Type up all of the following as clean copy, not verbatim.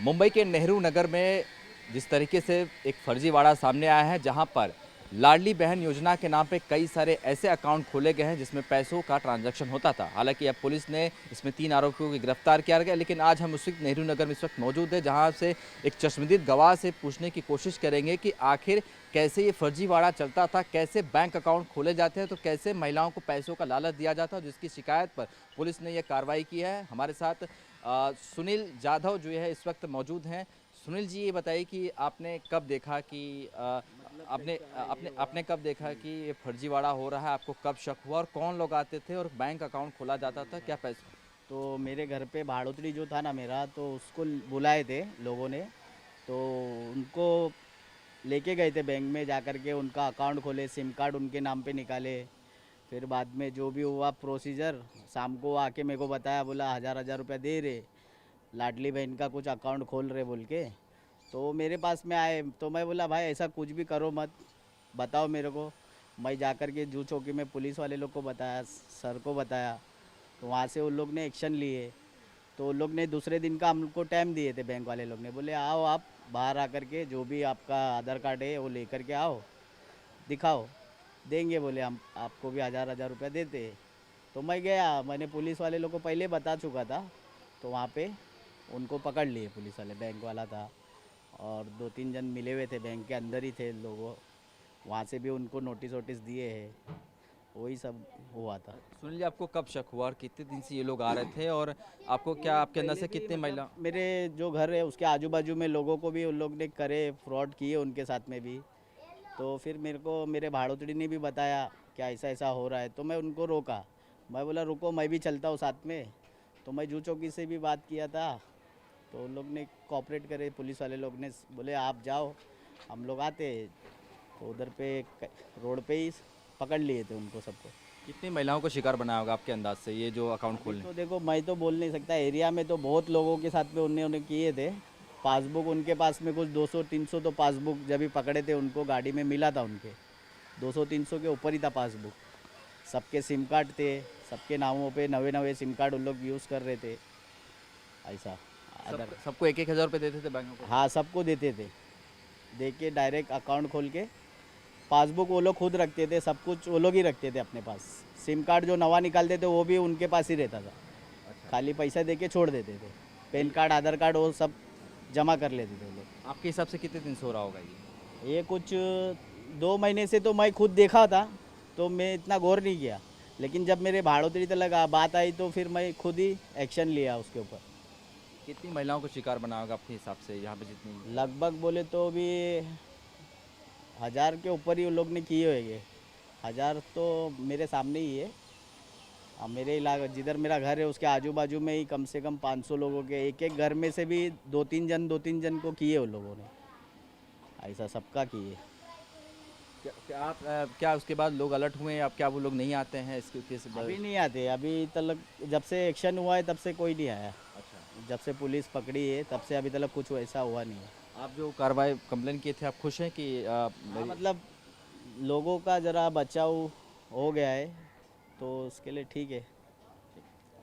मुंबई के नेहरू नगर में जिस तरीके से एक फर्जीवाड़ा सामने आया है, जहां पर लाडली बहन योजना के नाम पे कई सारे ऐसे अकाउंट खोले गए हैं जिसमें पैसों का ट्रांजैक्शन होता था। हालांकि अब पुलिस ने इसमें 3 आरोपियों को गिरफ्तार किया गया, लेकिन आज हम उस वक्त नेहरू नगर में इस वक्त मौजूद है, जहां से एक चश्मदीद गवाह से पूछने की कोशिश करेंगे कि आखिर कैसे ये फर्जीवाड़ा चलता था, कैसे बैंक अकाउंट खोले जाते हैं, तो कैसे महिलाओं को पैसों का लालच दिया जाता है, जिसकी शिकायत पर पुलिस ने यह कार्रवाई की है। हमारे साथ सुनील जाधव जो है इस वक्त मौजूद हैं। सुनील जी, ये बताइए कि आपने कब देखा कि आपने आपने आपने कब देखा कि ये फर्जीवाड़ा हो रहा है, आपको कब शक हुआ और कौन लोग आते थे और बैंक अकाउंट खोला जाता था, क्या पैसे? तो मेरे घर पे भाड़ोतरी जो था ना मेरा, तो उसको बुलाए थे लोगों ने। तो उनको लेके गए थे बैंक में, जा कर के उनका अकाउंट खोले, सिम कार्ड उनके नाम पे निकाले। फिर बाद में जो भी हुआ प्रोसीजर, शाम को आके मेरे को बताया, बोला 1000 रुपया दे रहे, लाडली बहन का कुछ अकाउंट खोल रहे बोल के। तो मेरे पास में आए, तो मैं बोला भाई ऐसा कुछ भी करो मत, बताओ मेरे को। मैं जा कर के जू चौकी में पुलिस वाले लोग को बताया, सर को बताया। तो वहाँ से उन लोग ने एक्शन लिए। तो उन लोग ने दूसरे दिन का हमको टाइम दिए थे, बैंक वाले लोग ने बोले आओ आप बाहर आकर के जो भी आपका आधार कार्ड है वो लेकर के आओ, दिखाओ, देंगे बोले हम आपको भी 1000 रुपया देते। तो मैं गया, मैंने पुलिस वाले लोग को पहले बता चुका था। तो वहाँ पे उनको पकड़ लिए पुलिस वाले, बैंक वाला था और 2-3 जन मिले हुए थे, बैंक के अंदर ही थे लोग। वहाँ से भी उनको नोटिस वोटिस दिए हैं, वही सब हुआ था। सुनील जी, आपको कब शक हुआ और कितने दिन से ये लोग आ रहे थे और आपको क्या, आपके अंदर से कितने महिला? मेरे जो घर है उसके आजू बाजू में लोगों को भी उन लोग ने करे, फ्रॉड किए उनके साथ में भी। तो फिर मेरे को मेरे भाड़ोतरी ने भी बताया कि ऐसा ऐसा हो रहा है, तो मैं उनको रोका। मैं बोला रुको, मैं भी चलता हूँ साथ में। तो मैं जू चौकी से भी बात किया था, तो उन लोग ने कोऑपरेट करे, पुलिस वाले लोग ने बोले आप जाओ, हम लोग आते। तो उधर पे रोड पे ही पकड़ लिए थे उनको सबको। कितनी महिलाओं को शिकार बनाया होगा आपके अंदाज से ये जो अकाउंट अभी खोलने? तो देखो, मैं तो बोल नहीं सकता, एरिया में तो बहुत लोगों के साथ में उन्होंने किए थे। पासबुक उनके पास में कुछ 200-300 तो पासबुक जब भी पकड़े थे उनको गाड़ी में मिला था उनके, 200-300 के ऊपर ही था पासबुक। सबके सिम कार्ड थे, सबके नामों पे नवे नवे सिम कार्ड उन लोग यूज़ कर रहे थे, ऐसा। अदर सबको 1-1 हज़ार रुपये देते थे बैंकों को? हाँ, सबको देते थे, दे के डायरेक्ट अकाउंट खोल के। पासबुक वो लोग खुद रखते थे, सब कुछ वो लोग ही रखते थे अपने पास। सिम कार्ड जो नवा निकालते थे वो भी उनके पास ही रहता था, खाली पैसा दे के छोड़ देते थे। पैन कार्ड, आधार कार्ड वो सब जमा कर लेते थे वो लोग। आपके हिसाब से कितने दिन से हो रहा होगा ये? ये कुछ 2 महीने से तो मैं खुद देखा था, तो मैं इतना गौर नहीं किया। लेकिन जब मेरे भाड़ोतरी तक लगा बात आई, तो फिर मैं खुद ही एक्शन लिया उसके ऊपर। कितनी महिलाओं को शिकार बनाया होगा आपके हिसाब से यहाँ पे जितनी? लगभग बोले तो भी 1000 के ऊपर ही उन लोग ने किए होंगे। 1000 तो मेरे सामने ही है। अब मेरे इलाका जिधर मेरा घर है उसके आजू बाजू में ही कम से कम 500 लोगों के, एक एक घर में से भी 2-3 जन को किए उन लोगों ने, ऐसा सबका किए। क्या उसके बाद लोग अलर्ट हुए हैं? अब क्या वो लोग नहीं आते हैं इसके केस? अभी नहीं आते, अभी तक जब से एक्शन हुआ है तब से कोई नहीं आया। अच्छा, जब से पुलिस पकड़ी है तब से अभी तक कुछ वैसा हुआ नहीं है। आप जो कार्रवाई कंप्लेन किए थे, आप खुश हैं कि हाँ, मतलब लोगों का ज़रा बचाव हो गया है, तो उसके लिए ठीक है।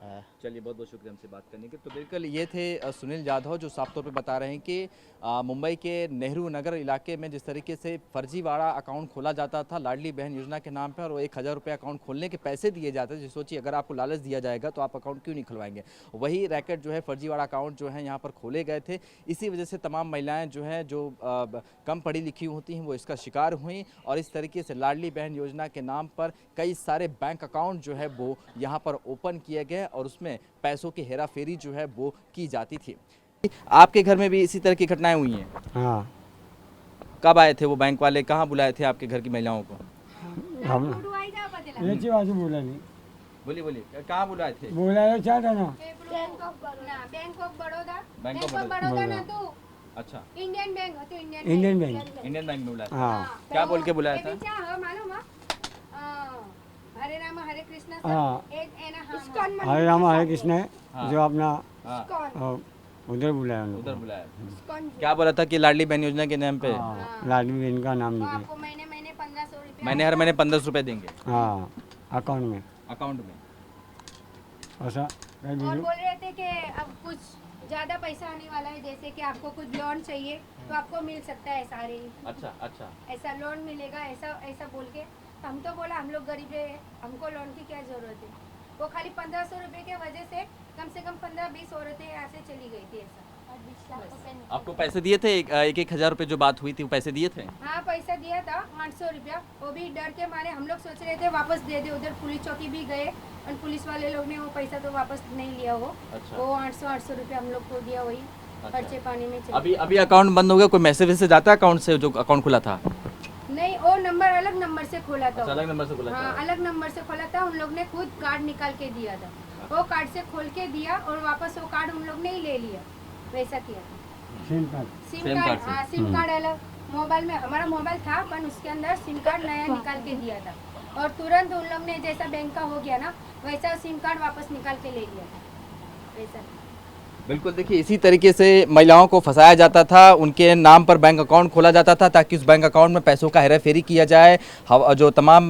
हाँ। चलिए, बहुत बहुत शुक्रिया हमसे बात करने के। तो बिल्कुल ये थे सुनील जाधव, जो साफ तौर पे बता रहे हैं कि मुंबई के नेहरू नगर इलाके में जिस तरीके से फर्जीवाड़ा अकाउंट खोला जाता था लाडली बहन योजना के नाम पर, और वो 1000 रुपये अकाउंट खोलने के पैसे दिए जाते थे। सोचिए, अगर आपको लालच दिया जाएगा तो आप अकाउंट क्यों नहीं खुलवाएंगे? वही रैकेट जो है, फर्जीवाड़ा अकाउंट जो है यहाँ पर खोले गए थे। इसी वजह से तमाम महिलाएँ जो हैं, जो कम पढ़ी लिखी होती हैं, वो इसका शिकार हुई और इस तरीके से लाडली बहन योजना के नाम पर कई सारे बैंक अकाउंट जो है वो यहाँ पर ओपन किए गए और उसमें पैसों की हेरा फेरी जो है वो की जाती थी। आपके घर में भी इसी तरह की घटनाएं हुई हैं? हाँ, कब आए थे वो बैंक वाले, कहाँ बुलाए थे आपके घर की महिलाओं को? हम याची बाजू बोला नहीं, बोलिए बोलिए, कहाँ बुलाए थे? बोलायला चाहता ना bank of Baroda bank of Baroda ना तू अच्छा, इंडियन बैंक हो, तू इंडियन बैंक। इंडियन बैंक में बुलाया था। हाँ क्या बोल के बुलाया था? मालूम है? हरे राम हरे कृष्ण हाँ, एक है ना, इस्कॉन हरे राम हरे कृष्ण है, हाँ। जो अपना हाँ, उधर बुलाया उनको। उधर बुलाया। इस्कॉन क्या बोला था कि लाडली बहन योजना के नाम पे हाँ, लाडली बहन का नाम लिखे। आपको महीने महीने 1500 रुपया मैंने हर महीने 1500 रुपये देंगे हाँ, अकाउंट में अकाउंट में। ऐसा कहीं और भी बोल रहे थे कि अब कुछ ज़्यादा पैसा आने वाला है, जैसे कि आपको कुछ लोन चाहिए तो आपको मिल सकता है सारे। अच्छा अच्छा। ऐसा लोन मिलेगा, ऐसा ऐसा बोल के हम तो बोला हम लोग गरीब है, हमको लोन की क्या ज़रूरत है। वो खाली 1500 रुपये के वजह से कम 15-20 औरतें यहाँ से चली गई थी ऐसा। आपको पैसे दिए थे? एक हजार रुपए जो बात हुई थी वो पैसे दिए थे? हाँ पैसा दिया था 800 रुपया, वो भी डर के मारे हम लोग सोच रहे थे वापस दे दे। उधर पुलिस चौकी भी गए और पुलिस वाले लोग ने वो पैसा तो वापस नहीं लिया। वो अच्छा। वो 800 रुपया हम लोग को दिया, वही खर्चे पानी में चले। अभी अकाउंट बंद हो गया? कोई मैसेज वैसेज आता है अकाउंट से जो अकाउंट खुला था? नहीं, वो नंबर अलग नंबर से खोला था। अलग नंबर से खुला हाँ था? अलग नंबर से खोला था। उन लोग ने खुद कार्ड निकाल के दिया था, वो कार्ड से खोल के दिया और वापस वो कार्ड उन लोग ने ही ले लिया, वैसा किया था। SIM card SIM same card, card से? हाँ सिम कार्ड अलग। मोबाइल में हमारा मोबाइल था पर उसके अंदर सिम कार्ड नया निकाल के दिया था और तुरंत उन लोग ने जैसा बैंक का हो गया ना वैसा सिम कार्ड वापस निकाल के ले लिया था, वैसा। बिल्कुल, देखिए इसी तरीके से महिलाओं को फंसाया जाता था, उनके नाम पर बैंक अकाउंट खोला जाता था ताकि उस बैंक अकाउंट में पैसों का हेरा फेरी किया जाए। जो तमाम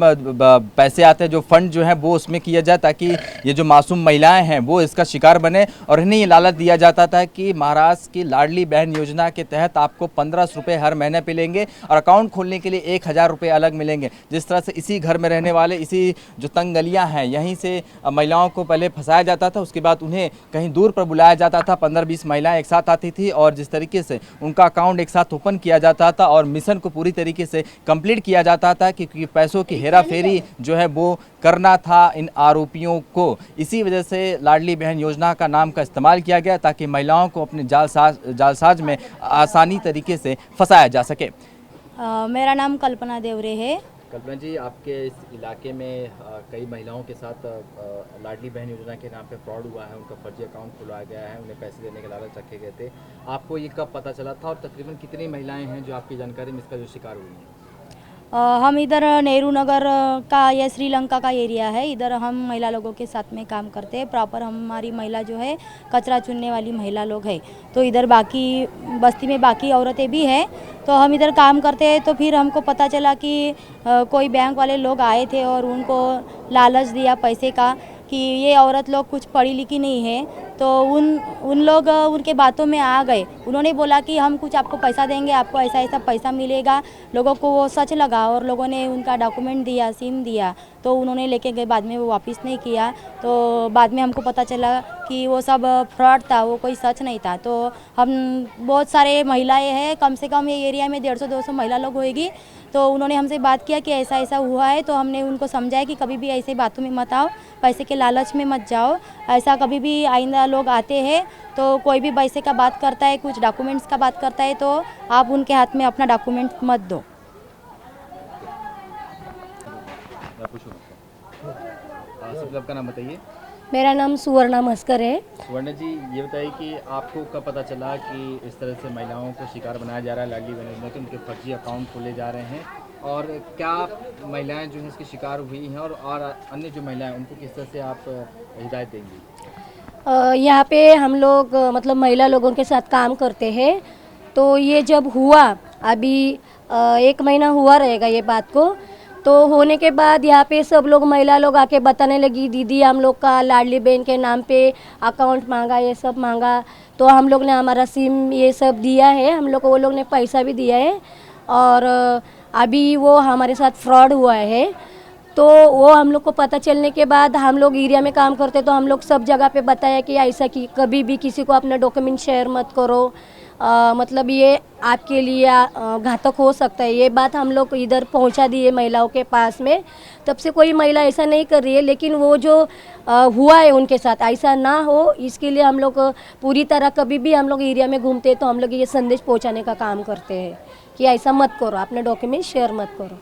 पैसे आते हैं, जो फंड जो है वो उसमें किया जाए ताकि ये जो मासूम महिलाएं हैं वो इसका शिकार बने। और इन्हें ये लालच दिया जाता था कि महाराष्ट्र की लाडली बहन योजना के तहत आपको 1500 रुपये हर महीने मिलेंगे और अकाउंट खोलने के लिए 1000 रुपये अलग मिलेंगे। जिस तरह से इसी घर में रहने वाले, इसी जो तंग गलियाँ हैं, यहीं से महिलाओं को पहले फंसाया जाता था, उसके बाद उन्हें कहीं दूर पर बुलाया जाता था। 15-20 महिलाएं एक साथ आती थी और जिस तरीके से उनका अकाउंट एक साथ ओपन किया जाता था और मिशन को पूरी तरीके से कंप्लीट किया जाता था क्योंकि पैसों की हेरा फेरी जो है वो करना था इन आरोपियों को। इसी वजह से लाडली बहन योजना का नाम का इस्तेमाल किया गया ताकि महिलाओं को अपने जालसाज में आसानी तरीके से फंसाया जा सके। मेरा नाम कल्पना देवरे है। कल्पना जी, आपके इस इलाके में कई महिलाओं के साथ लाडली बहन योजना के नाम पे फ्रॉड हुआ है, उनका फर्जी अकाउंट खुलवाया गया है, उन्हें पैसे देने के लालच रखे गए थे। आपको ये कब पता चला था और तकरीबन कितनी महिलाएं हैं जो आपकी जानकारी में इसका जो शिकार हुई हैं? हम इधर नेहरू नगर का या श्रीलंका का एरिया है, इधर हम महिला लोगों के साथ में काम करते हैं। प्रॉपर हमारी महिला जो है कचरा चुनने वाली महिला लोग है, तो इधर बाकी बस्ती में बाकी औरतें भी हैं, तो हम इधर काम करते हैं। तो फिर हमको पता चला कि कोई बैंक वाले लोग आए थे और उनको लालच दिया पैसे का कि ये औरत लोग कुछ पढ़ी लिखी नहीं है, तो उन लोग उनके बातों में आ गए। उन्होंने बोला कि हम कुछ आपको पैसा देंगे, आपको ऐसा ऐसा पैसा मिलेगा। लोगों को वो सच लगा और लोगों ने उनका डॉक्यूमेंट दिया, सिम दिया, तो उन्होंने लेके गए। बाद में वो वापस नहीं किया, तो बाद में हमको पता चला कि वो सब फ्रॉड था, वो कोई सच नहीं था। तो हम बहुत सारे महिलाएं हैं, कम से कम ये एरिया में 150-200 महिला लोग होएगी। तो उन्होंने हमसे बात किया कि ऐसा ऐसा हुआ है, तो हमने उनको समझाया कि कभी भी ऐसे बातों में मत आओ, पैसे के लालच में मत जाओ। ऐसा कभी भी आइंदा लोग आते हैं तो कोई भी पैसे का बात करता है, कुछ डॉक्यूमेंट्स का बात करता है, तो आप उनके हाथ में अपना डॉक्यूमेंट मत दो। आपका नाम बताइए। मेरा नाम सुवर्णा मस्कर है। सुवर्ण जी, ये बताइए कि आपको कब पता चला कि इस तरह से महिलाओं को शिकार बनाया जा रहा है लाडली बहन योजना के, उनके फर्जी अकाउंट खोले जा रहे हैं, और क्या महिलाएं जो हैं इसके शिकार हुई हैं और अन्य जो महिलाएं उनको किस तरह से आप हिदायत देंगी? यहाँ पे हम लोग मतलब महिला लोगों के साथ काम करते हैं। तो ये जब हुआ, अभी 1 महीना हुआ रहेगा ये बात को, तो होने के बाद यहाँ पे सब लोग महिला लोग आके बताने लगी, दीदी हम लोग का लाडली बहन के नाम पे अकाउंट मांगा, ये सब मांगा। तो हम लोग ने हमारा सिम ये सब दिया है, हम लोग को वो लोग ने पैसा भी दिया है, और अभी वो हमारे साथ फ्रॉड हुआ है। तो वो हम लोग को पता चलने के बाद हम लोग एरिया में काम करते, तो हम लोग सब जगह पे बताया कि ऐसा कि कभी भी किसी को अपना डॉक्यूमेंट शेयर मत करो, मतलब ये आपके लिए घातक हो सकता है। ये बात हम लोग इधर पहुंचा दिए महिलाओं के पास में। तब से कोई महिला ऐसा नहीं कर रही है, लेकिन वो जो हुआ है उनके साथ ऐसा ना हो, इसके लिए हम लोग पूरी तरह कभी भी हम लोग एरिया में घूमते हैं तो हम लोग ये संदेश पहुंचाने का काम करते हैं कि ऐसा मत करो, अपने डॉक्यूमेंट शेयर मत करो।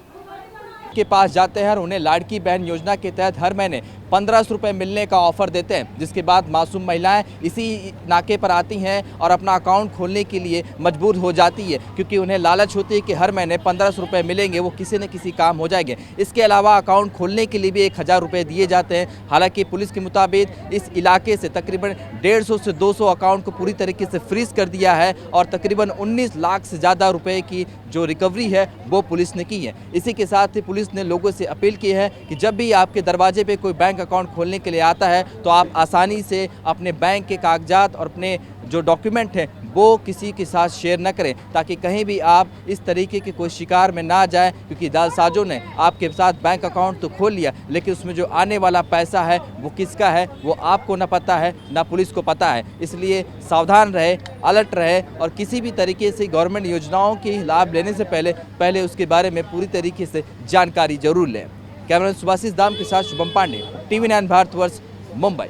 के पास जाते हैं और उन्हें लाडली बहन योजना के तहत हर महीने 1500 रुपये मिलने का ऑफर देते हैं, जिसके बाद मासूम महिलाएं इसी नाके पर आती हैं और अपना अकाउंट खोलने के लिए मजबूर हो जाती है क्योंकि उन्हें लालच होती है कि हर महीने 1500 रुपये मिलेंगे, वो किसी न किसी काम हो जाएंगे। इसके अलावा अकाउंट खोलने के लिए भी 1000 रुपये दिए जाते हैं। हालांकि पुलिस के मुताबिक इस इलाके से तकरीबन 150 से 200 अकाउंट को पूरी तरीके से फ्रीज कर दिया है और तकरीबन 19 लाख से ज़्यादा रुपये की जो रिकवरी है वो पुलिस ने की है। इसी के साथ ही पुलिस ने लोगों से अपील की है कि जब भी आपके दरवाजे पे कोई बैंक अकाउंट खोलने के लिए आता है तो आप आसानी से अपने बैंक के कागजात और अपने जो डॉक्यूमेंट है वो किसी के साथ शेयर न करें, ताकि कहीं भी आप इस तरीके के कोई शिकार में ना जाएं, क्योंकि जालसाजों ने आपके साथ बैंक अकाउंट तो खोल लिया, लेकिन उसमें जो आने वाला पैसा है वो किसका है वो आपको न पता है ना पुलिस को पता है। इसलिए सावधान रहे, अलर्ट रहे और किसी भी तरीके से गवर्नमेंट योजनाओं की लाभ लेने से पहले उसके बारे में पूरी तरीके से जानकारी जरूर लें। कैमरा सुभाषिस दाम के साथ शुभम पांडे, TV9 भारतवर्ष, मुंबई।